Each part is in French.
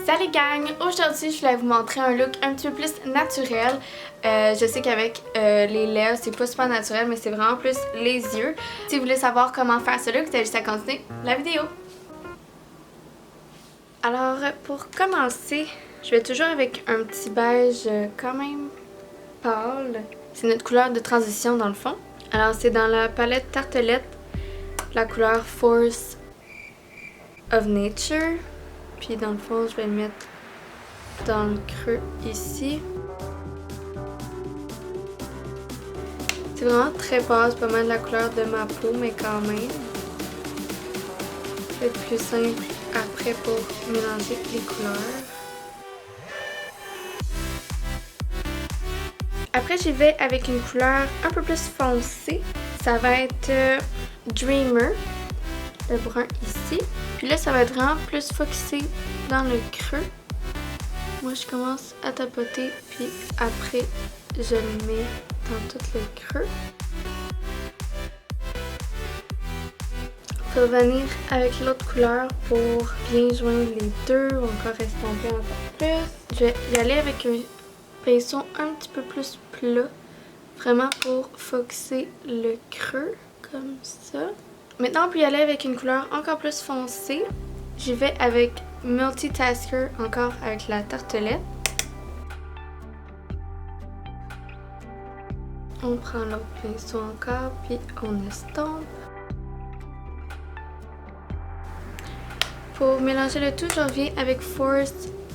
Salut gang! Aujourd'hui, je voulais vous montrer un look un petit peu plus naturel. Je sais qu'avec les lèvres, c'est pas super naturel, mais c'est vraiment plus les yeux. Si vous voulez savoir comment faire ce look, vous avez juste à continuer la vidéo. Alors, pour commencer, je vais toujours avec un petit beige quand même pâle. C'est notre couleur de transition dans le fond. Alors, c'est dans la palette Tartelette, la couleur Force of Nature. Puis dans le fond, je vais le mettre dans le creux ici. C'est vraiment très pâle, c'est pas mal la couleur de ma peau, mais quand même. Ça va être plus simple après pour mélanger les couleurs. Après, j'y vais avec une couleur un peu plus foncée. Ça va être Dreamer, le brun ici. Puis là, ça va être vraiment plus focusé dans le creux. Moi, je commence à tapoter, puis après, je le mets dans tout le creux. On va venir avec l'autre couleur pour bien joindre les deux, ou encore estomper encore plus. Je vais y aller avec un pinceau un petit peu plus plat, vraiment pour focusser le creux, comme ça. Maintenant, on peut y aller avec une couleur encore plus foncée. J'y vais avec Multitasker, encore avec la tartelette. On prend l'autre pinceau encore, puis on estompe. Pour mélanger le tout, je reviens avec Force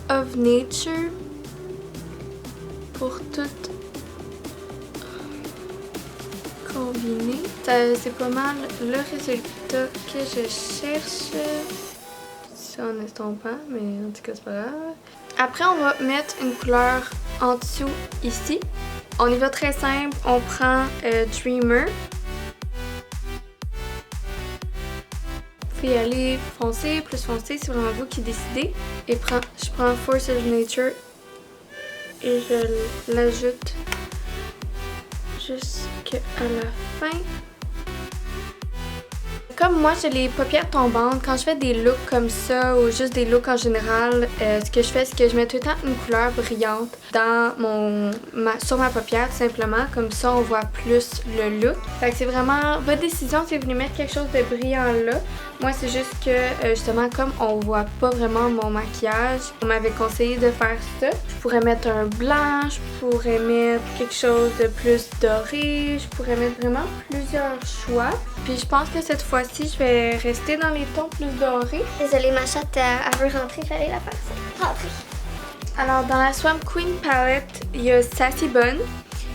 of Nature pour tout combiner. C'est pas mal le résultat que je cherche. Ça en estompant, mais en tout cas c'est pas grave. Après, on va mettre une couleur en dessous ici. On y va très simple, on prend Dreamer. Vous pouvez y aller foncé, plus foncé, c'est vraiment vous qui décidez. Et je prends Force of Nature et je l'ajoute jusqu'à la fin. Comme moi, j'ai les paupières tombantes, quand je fais des looks comme ça ou juste des looks en général, ce que je fais, c'est que je mets tout le temps une couleur brillante dans sur ma paupière, tout simplement. Comme ça, on voit plus le look. Fait que c'est vraiment votre décision si vous voulez mettre quelque chose de brillant là. Moi, c'est juste que, justement, comme on voit pas vraiment mon maquillage, on m'avait conseillé de faire ça. Je pourrais mettre un blanc, je pourrais mettre quelque chose de plus doré, je pourrais mettre vraiment plusieurs choix. Puis je pense que cette fois-ci, je vais rester dans les tons plus dorés. Désolée, ma chatte, elle veut rentrer, fallait la faire ça. Rentrer. Alors, dans la Swamp Queen palette, il y a Sassy Bun,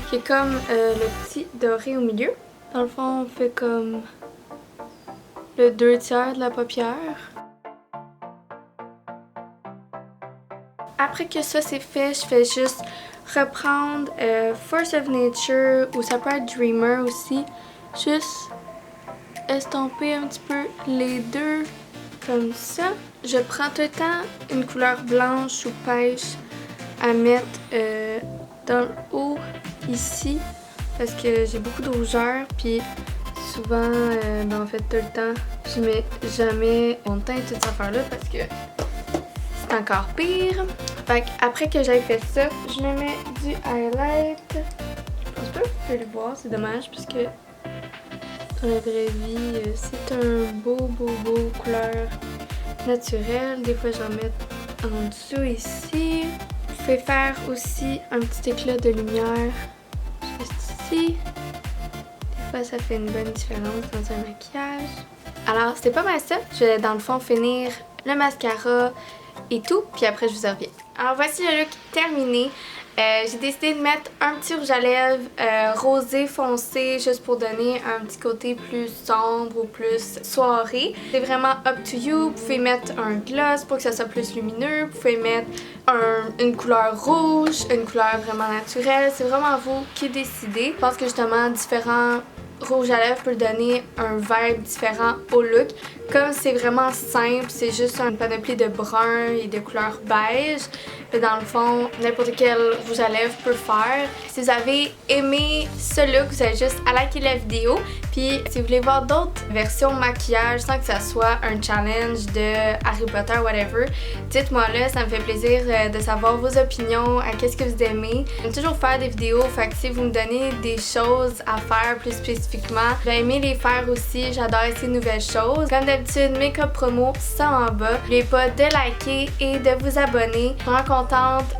qui est comme le petit doré au milieu. Dans le fond, on fait comme le 2/3 de la paupière. Après que ça c'est fait, je fais juste reprendre Force of Nature, ou ça peut être Dreamer aussi. Juste estomper un petit peu les deux comme ça. Je prends tout le temps une couleur blanche ou pêche à mettre dans le haut ici, parce que j'ai beaucoup de rougeur, puis souvent, en fait tout le temps, je mets jamais mon teint et toute cette affaire là parce que c'est encore pire. Fait qu'après que j'ai fait ça, je me mets du highlight. Je pense pas que vous pouvez le voir, c'est dommage parce que dans la vraie vie, c'est un beau couleur naturelle. Des fois, j'en mets en dessous ici. Vous pouvez faire aussi un petit éclat de lumière juste ici. Des fois, ça fait une bonne différence dans un maquillage. Alors, c'était pas mal ça. Je vais dans le fond finir le mascara et tout, puis après je vous reviens. Alors voici le look terminé. J'ai décidé de mettre un petit rouge à lèvres rosé foncé, juste pour donner un petit côté plus sombre ou plus soirée. C'est vraiment up to you. Vous pouvez mettre un gloss pour que ça soit plus lumineux. Vous pouvez mettre une couleur rouge, une couleur vraiment naturelle. C'est vraiment vous qui décidez. Je pense que justement différents rouge à lèvres peut donner un vibe différent au look. Comme c'est vraiment simple, c'est juste une panoplie de brun et de couleur beige. Dans le fond, n'importe quel rouge à lèvres peut faire. Si vous avez aimé ce look, vous avez juste à liker la vidéo. Puis si vous voulez voir d'autres versions maquillage sans que ça soit un challenge de Harry Potter, whatever, dites-moi là, ça me fait plaisir de savoir vos opinions, à qu'est-ce que vous aimez. J'aime toujours faire des vidéos, fait que si vous me donnez des choses à faire plus spécifiquement, je vais aimer les faire aussi. J'adore essayer de nouvelles choses. Comme d'habitude, mes codes promo sont en bas. N'oubliez pas de liker et de vous abonner. Je suis vraiment contente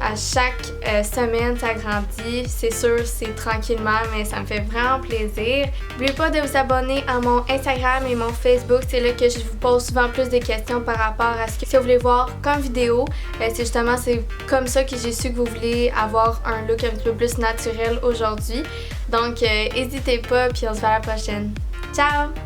à chaque semaine, ça grandit. C'est sûr, c'est tranquillement, mais ça me fait vraiment plaisir. N'oubliez pas de vous abonner à mon Instagram et mon Facebook. C'est là que je vous pose souvent plus de questions par rapport à ce que vous voulez voir comme vidéo. C'est comme ça que j'ai su que vous voulez avoir un look un petit peu plus naturel aujourd'hui. Donc, n'hésitez pas, puis on se voit à la prochaine. Ciao!